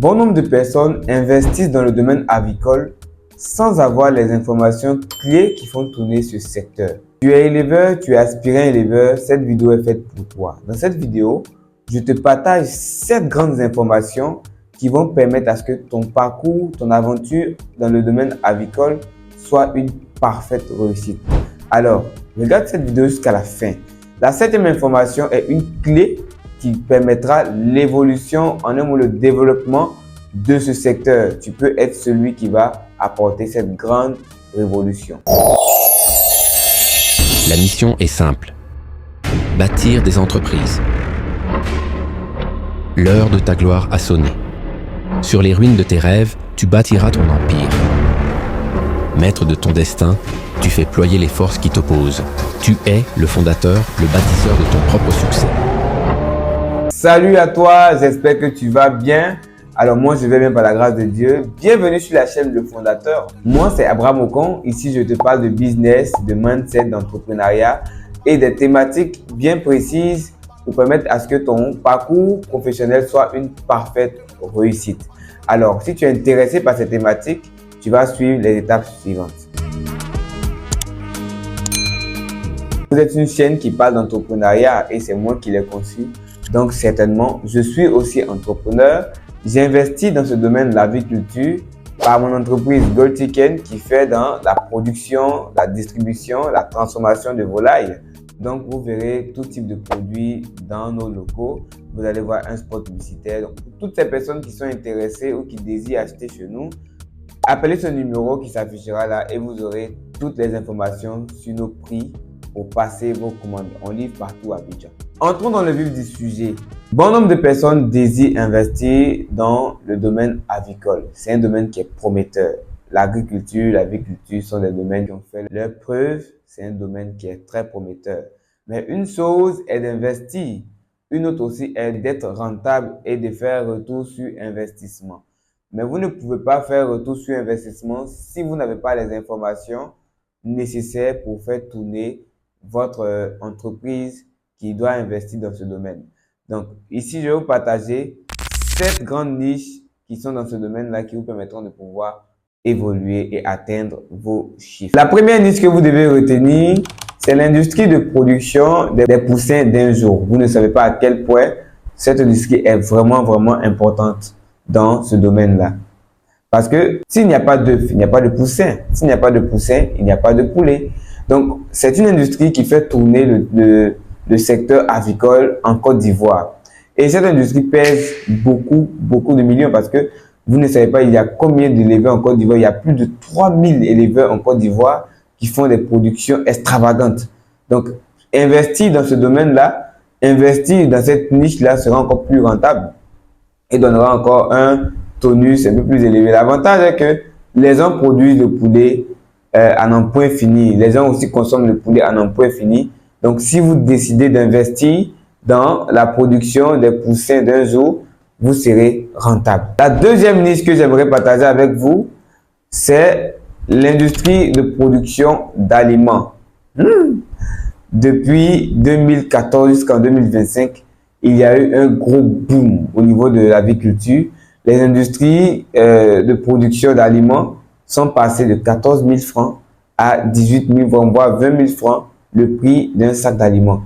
Bon nombre de personnes investissent dans le domaine avicole sans avoir les informations clés qui font tourner ce secteur. Tu es éleveur, tu es aspirant éleveur, cette vidéo est faite pour toi. Dans cette vidéo, je te partage 7 grandes informations qui vont permettre à ce que ton parcours, ton aventure dans le domaine avicole soit une parfaite réussite. Alors, regarde cette vidéo jusqu'à la fin. La 7e information est une clé qui permettra l'évolution, en un mot le développement de ce secteur. Tu peux être celui qui va apporter cette grande révolution. La mission est simple. Bâtir des entreprises. L'heure de ta gloire a sonné. Sur les ruines de tes rêves, tu bâtiras ton empire. Maître de ton destin, tu fais ployer les forces qui t'opposent. Tu es le fondateur, le bâtisseur de ton propre succès. Salut à toi, j'espère que tu vas bien. Alors moi, je vais bien par la grâce de Dieu. Bienvenue sur la chaîne Le Fondateur. Moi, c'est Abraham Ocon. Ici, je te parle de business, de mindset, d'entrepreneuriat et des thématiques bien précises pour permettre à ce que ton parcours professionnel soit une parfaite réussite. Alors, si tu es intéressé par ces thématiques, tu vas suivre les étapes suivantes. Vous êtes une chaîne qui parle d'entrepreneuriat et c'est moi qui l'ai conçue. Donc, certainement, je suis aussi entrepreneur. J'investis dans ce domaine de l'aviculture par mon entreprise Gold Chicken qui fait dans la production, la distribution, la transformation de volailles. Donc, vous verrez tout type de produits dans nos locaux. Vous allez voir un spot publicitaire. Donc, pour toutes ces personnes qui sont intéressées ou qui désirent acheter chez nous, appelez ce numéro qui s'affichera là et vous aurez toutes les informations sur nos prix pour passer vos commandes. On livre partout à Abidjan. Entrons dans le vif du sujet. Bon nombre de personnes désirent investir dans le domaine avicole. C'est un domaine qui est prometteur. L'agriculture, l'aviculture sont des domaines qui ont fait leurs preuves. C'est un domaine qui est très prometteur. Mais une chose est d'investir. Une autre aussi est d'être rentable et de faire retour sur investissement. Mais vous ne pouvez pas faire retour sur investissement si vous n'avez pas les informations nécessaires pour faire tourner votre entreprise qui doit investir dans ce domaine. Donc, ici, je vais vous partager 7 grandes niches qui sont dans ce domaine-là qui vous permettront de pouvoir évoluer et atteindre vos chiffres. La première niche que vous devez retenir, c'est l'industrie de production des poussins d'un jour. Vous ne savez pas à quel point cette industrie est vraiment importante dans ce domaine-là. Parce que s'il n'y a pas d'œufs, il n'y a pas de poussins. S'il n'y a pas de poussins, il n'y a pas de poulet. Donc, c'est une industrie qui fait tourner le secteur avicole en Côte d'Ivoire. Et cette industrie pèse beaucoup de millions parce que vous ne savez pas, il y a combien d'éleveurs en Côte d'Ivoire. Il y a plus de 3000 éleveurs en Côte d'Ivoire qui font des productions extravagantes. Donc, investir dans ce domaine-là, investir dans cette niche-là sera encore plus rentable et donnera encore un tonus un peu plus élevé. L'avantage est que les gens produisent le poulet à n'en point fini. Les gens aussi consomment le poulet à n'en point fini. Donc, si vous décidez d'investir dans la production des poussins d'un jour, vous serez rentable. La deuxième niche que j'aimerais partager avec vous, c'est l'industrie de production d'aliments. Depuis 2014 jusqu'en 2025, il y a eu un gros boom au niveau de l'aviculture. Les industries de production d'aliments sont passées de 14 000 francs à 18 000 francs, voire 20 000 francs le prix d'un sac d'aliments.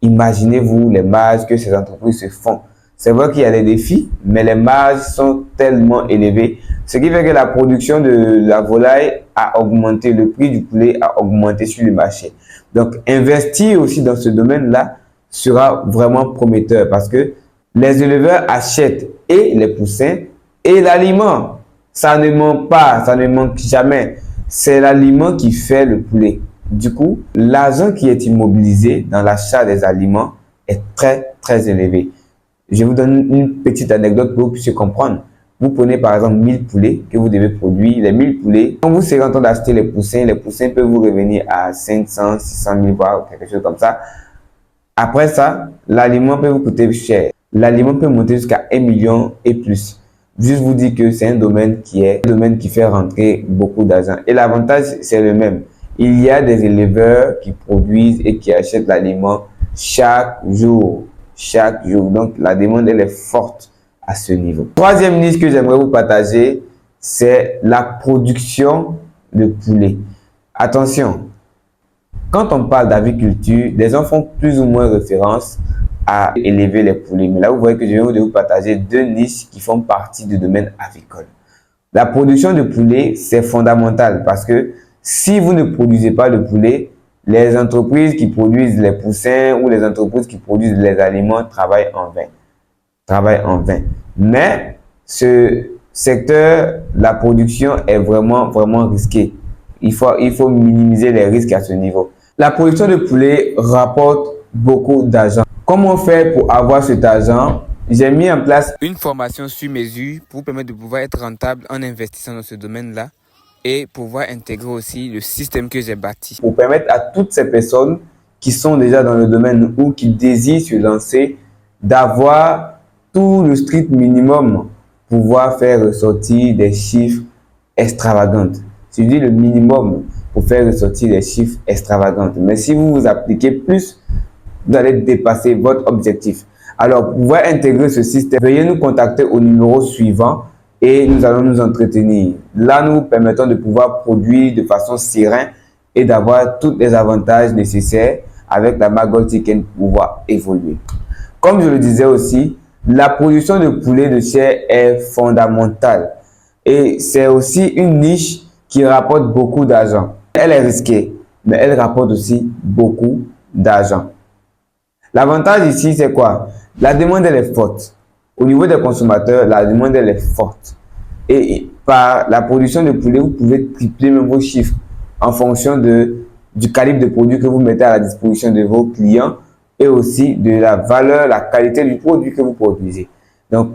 Imaginez-vous les marges que ces entreprises se font. C'est vrai qu'il y a des défis, mais les marges sont tellement élevées. Ce qui fait que la production de la volaille a augmenté, le prix du poulet a augmenté sur le marché. Donc, investir aussi dans ce domaine-là sera vraiment prometteur parce que les éleveurs achètent et les poussins et l'aliment. Ça ne manque pas, ça ne manque jamais. C'est l'aliment qui fait le poulet. Du coup, l'argent qui est immobilisé dans l'achat des aliments est très élevé. Je vous donne une petite anecdote pour que vous puissiez comprendre. Vous prenez par exemple 1000 poulets que vous devez produire. Les 1000 poulets, quand vous serez en train d'acheter les poussins peuvent vous revenir à 500, 600 000 voire quelque chose comme ça. Après ça, l'aliment peut vous coûter cher. L'aliment peut monter jusqu'à 1 million et plus. Juste vous dire que c'est un domaine qui fait rentrer beaucoup d'argent. Et l'avantage, c'est le même. Il y a des éleveurs qui produisent et qui achètent l'aliment chaque jour. Donc, la demande, elle est forte à ce niveau. Troisième niche que j'aimerais vous partager, c'est la production de poulet. Attention, quand on parle d'aviculture, les gens font plus ou moins référence à élever les poulets. Mais là, vous voyez que je viens de vous partager deux niches qui font partie du domaine avicole. La production de poulet, c'est fondamental parce que si vous ne produisez pas de poulet, les entreprises qui produisent les poussins ou les entreprises qui produisent les aliments travaillent en vain. Mais ce secteur, la production est vraiment risqué. Il faut minimiser les risques à ce niveau. La production de poulet rapporte beaucoup d'argent. Comment faire pour avoir cet argent? J'ai mis en place une formation sur mesure pour vous permettre de pouvoir être rentable en investissant dans ce domaine-là et pouvoir intégrer aussi le système que j'ai bâti. Pour permettre à toutes ces personnes qui sont déjà dans le domaine ou qui désirent se lancer d'avoir tout le strict minimum pour pouvoir faire ressortir des chiffres extravagants. Je dis le minimum pour faire ressortir des chiffres extravagants. Mais si vous vous appliquez plus, vous allez dépasser votre objectif. Alors, pour pouvoir intégrer ce système, veuillez nous contacter au numéro suivant et nous allons nous entretenir. Là, nous vous permettons de pouvoir produire de façon sereine et d'avoir tous les avantages nécessaires avec la marque Gold Chicken pour pouvoir évoluer. Comme je le disais aussi, la production de poulet de chair est fondamentale et c'est aussi une niche qui rapporte beaucoup d'argent. Elle est risquée, mais elle rapporte aussi beaucoup d'argent. L'avantage ici, c'est quoi? La demande, elle est forte. Au niveau des consommateurs, la demande, elle est forte. Et par la production de poulet, vous pouvez tripler même vos chiffres en fonction du calibre de produit que vous mettez à la disposition de vos clients et aussi de la valeur, la qualité du produit que vous produisez. Donc,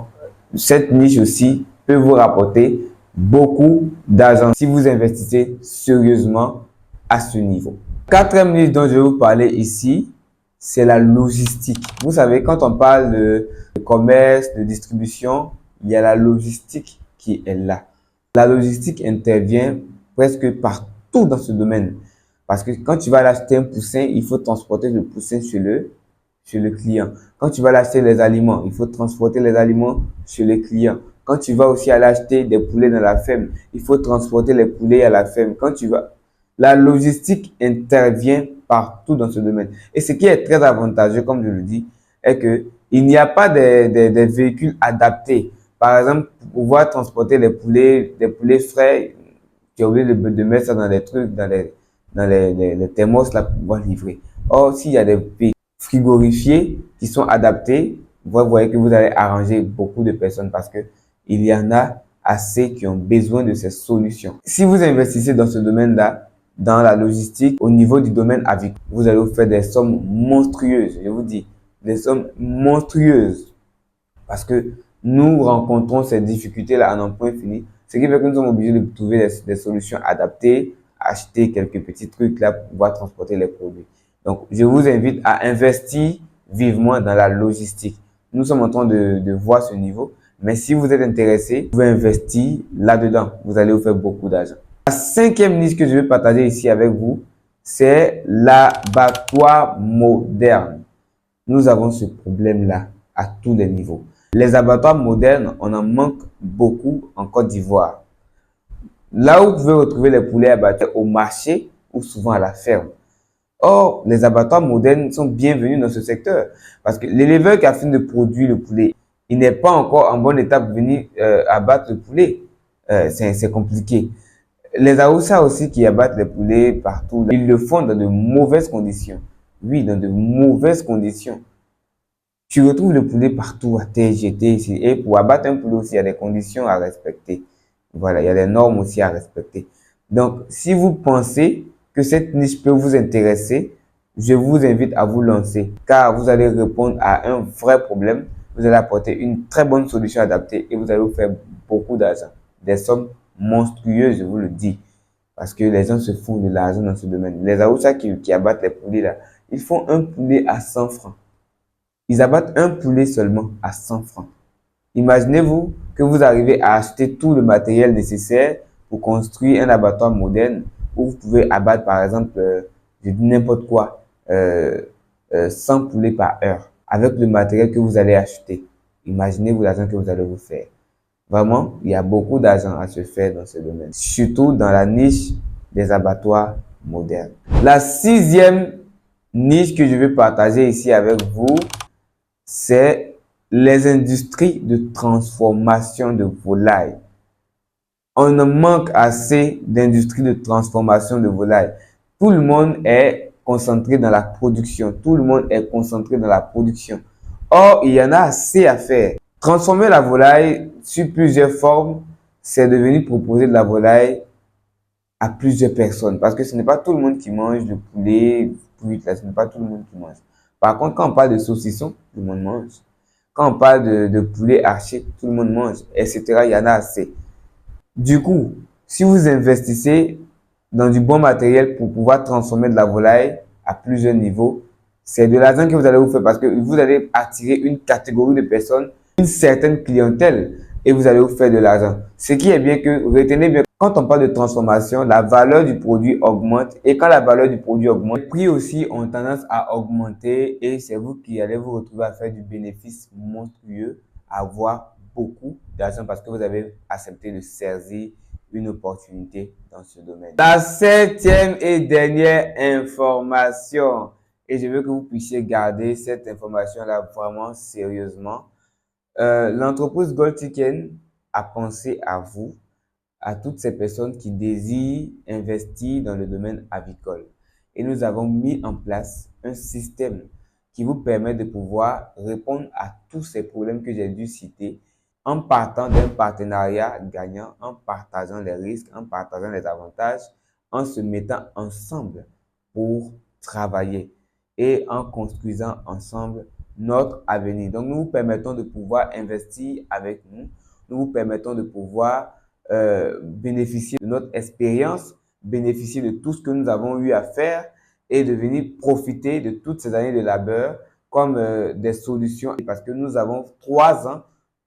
cette niche aussi peut vous rapporter beaucoup d'argent si vous investissez sérieusement à ce niveau. Quatrième niche dont je vais vous parler ici, c'est la logistique. Vous savez, quand on parle de commerce, de distribution, il y a la logistique qui est là. La logistique intervient presque partout dans ce domaine. Parce que quand tu vas acheter un poussin, il faut transporter le poussin chez le client. Quand tu vas acheter les aliments, il faut transporter les aliments chez le client. Quand tu vas aussi aller acheter des poulets dans la ferme, il faut transporter les poulets à la ferme. La logistique intervient partout dans ce domaine. Et ce qui est très avantageux, comme je le dis, est que il n'y a pas des véhicules adaptés. Par exemple, pour pouvoir transporter des poulets frais, tu as oublié de mettre ça dans des trucs, dans les thermos là pour pouvoir livrer. Or, s'il y a des véhicules frigorifiés qui sont adaptés, vous voyez que vous allez arranger beaucoup de personnes parce que il y en a assez qui ont besoin de ces solutions. Si vous investissez dans ce domaine-là, dans la logistique, au niveau du domaine avicole, vous allez vous faire des sommes monstrueuses. Je vous dis, des sommes monstrueuses. Parce que nous rencontrons ces difficultés-là à n'en point fini. Ce qui fait que nous sommes obligés de trouver des solutions adaptées, acheter quelques petits trucs là pour pouvoir transporter les produits. Donc, je vous invite à investir vivement dans la logistique. Nous sommes en train de voir ce niveau. Mais si vous êtes intéressé, vous pouvez investir là-dedans. Vous allez vous faire beaucoup d'argent. La cinquième niche que je vais partager ici avec vous, c'est l'abattoir moderne. Nous avons ce problème-là à tous les niveaux. Les abattoirs modernes, on en manque beaucoup en Côte d'Ivoire. Là où vous pouvez retrouver les poulets abattus au marché ou souvent à la ferme. Or, les abattoirs modernes sont bienvenus dans ce secteur parce que l'éleveur qui a fini de produire le poulet, il n'est pas encore en bonne étape de venir abattre le poulet. C'est compliqué. Les Haoussa aussi qui abattent les poulets partout, ils le font dans de mauvaises conditions. Oui, dans de mauvaises conditions. Tu retrouves le poulet partout à terre, jeté ici. Et pour abattre un poulet aussi, il y a des conditions à respecter. Voilà, il y a des normes aussi à respecter. Donc, si vous pensez que cette niche peut vous intéresser, je vous invite à vous lancer car vous allez répondre à un vrai problème. Vous allez apporter une très bonne solution adaptée et vous allez vous faire beaucoup d'argent. Des sommes monstrueuses, je vous le dis. Parce que les gens se font de l'argent dans ce domaine. Les Haoussa qui abattent les poulets là, ils font un poulet à 100 francs. Ils abattent un poulet seulement à 100 francs. Imaginez-vous que vous arrivez à acheter tout le matériel nécessaire pour construire un abattoir moderne où vous pouvez abattre par exemple, je dis n'importe quoi, 100 poulets par heure avec le matériel que vous allez acheter. Imaginez-vous l'argent que vous allez vous faire. Vraiment, il y a beaucoup d'argent à se faire dans ce domaine, surtout dans la niche des abattoirs modernes. La sixième niche que je vais partager ici avec vous, c'est les industries de transformation de volailles. On en manque assez d'industries de transformation de volailles. Tout le monde est concentré dans la production. Tout le monde est concentré dans la production. Or, il y en a assez à faire. Transformer la volaille sur plusieurs formes, c'est de venir proposer de la volaille à plusieurs personnes. Parce que ce n'est pas tout le monde qui mange le poulet brut, là, ce n'est pas tout le monde qui mange. Par contre, quand on parle de saucisson, tout le monde mange. Quand on parle de poulet haché, tout le monde mange, etc. Il y en a assez. Du coup, si vous investissez dans du bon matériel pour pouvoir transformer de la volaille à plusieurs niveaux, c'est de l'argent que vous allez vous faire parce que vous allez attirer une catégorie de personnes, une certaine clientèle et vous allez vous faire de l'argent. Ce qui est bien que, retenez bien, quand on parle de transformation, la valeur du produit augmente et quand la valeur du produit augmente, les prix aussi ont tendance à augmenter et c'est vous qui allez vous retrouver à faire du bénéfice monstrueux, à avoir beaucoup d'argent parce que vous avez accepté de saisir une opportunité dans ce domaine. La septième et dernière information, et je veux que vous puissiez garder cette information-là vraiment sérieusement. L'entreprise Gold Chicken a pensé à vous, à toutes ces personnes qui désirent investir dans le domaine avicole. Et nous avons mis en place un système qui vous permet de pouvoir répondre à tous ces problèmes que j'ai dû citer en partant d'un partenariat gagnant, en partageant les risques, en partageant les avantages, en se mettant ensemble pour travailler et en construisant ensemble notre avenir. Donc, nous vous permettons de pouvoir investir avec nous. Nous vous permettons de pouvoir bénéficier de notre expérience, bénéficier de tout ce que nous avons eu à faire et de venir profiter de toutes ces années de labeur comme des solutions. Parce que nous avons 3 ans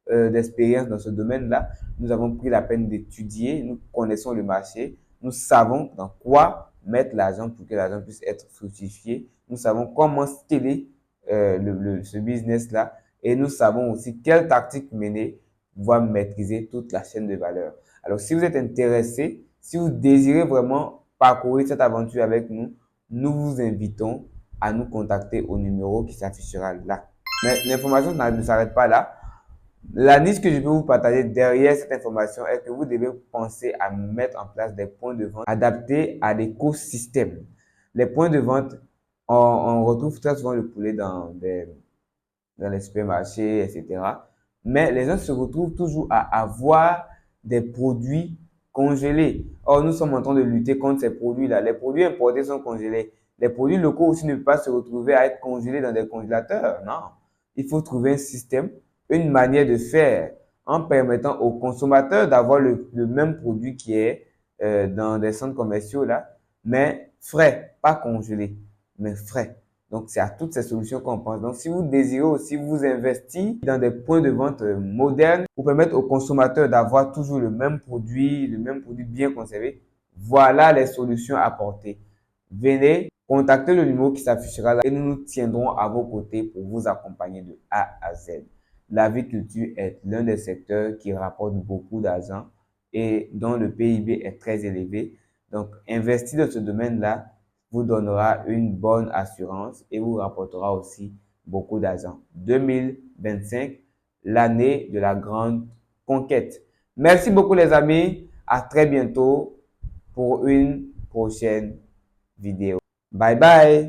d'expérience dans ce domaine-là. Nous avons pris la peine d'étudier, nous connaissons le marché, nous savons dans quoi mettre l'argent pour que l'argent puisse être fructifié. Nous savons comment scaler ce business-là et nous savons aussi quelle tactique mener pour pouvoir maîtriser toute la chaîne de valeur. Alors, si vous êtes intéressé, si vous désirez vraiment parcourir cette aventure avec nous, nous vous invitons à nous contacter au numéro qui s'affichera là. Mais l'information ne s'arrête pas là. La niche que je peux vous partager derrière cette information est que vous devez penser à mettre en place des points de vente adaptés à l'écosystème. Les points de vente, on retrouve très souvent le poulet dans les supermarchés, etc. Mais les gens se retrouvent toujours à avoir des produits congelés. Or, nous sommes en train de lutter contre ces produits-là. Les produits importés sont congelés. Les produits locaux aussi ne peuvent pas se retrouver à être congelés dans des congélateurs. Non. Il faut trouver un système, une manière de faire en permettant aux consommateurs d'avoir le même produit qui est dans des centres commerciaux là, mais frais, pas congelé, mais frais. Donc, c'est à toutes ces solutions qu'on pense. Donc, si vous désirez aussi vous investir dans des points de vente modernes pour permettre aux consommateurs d'avoir toujours le même produit bien conservé, voilà les solutions apportées. Venez, contactez le numéro qui s'affichera là et nous nous tiendrons à vos côtés pour vous accompagner de A à Z. L'aviculture est l'un des secteurs qui rapporte beaucoup d'argent et dont le PIB est très élevé. Donc, investir dans ce domaine-là vous donnera une bonne assurance et vous rapportera aussi beaucoup d'argent. 2025, l'année de la grande conquête. Merci beaucoup les amis. À très bientôt pour une prochaine vidéo. Bye bye.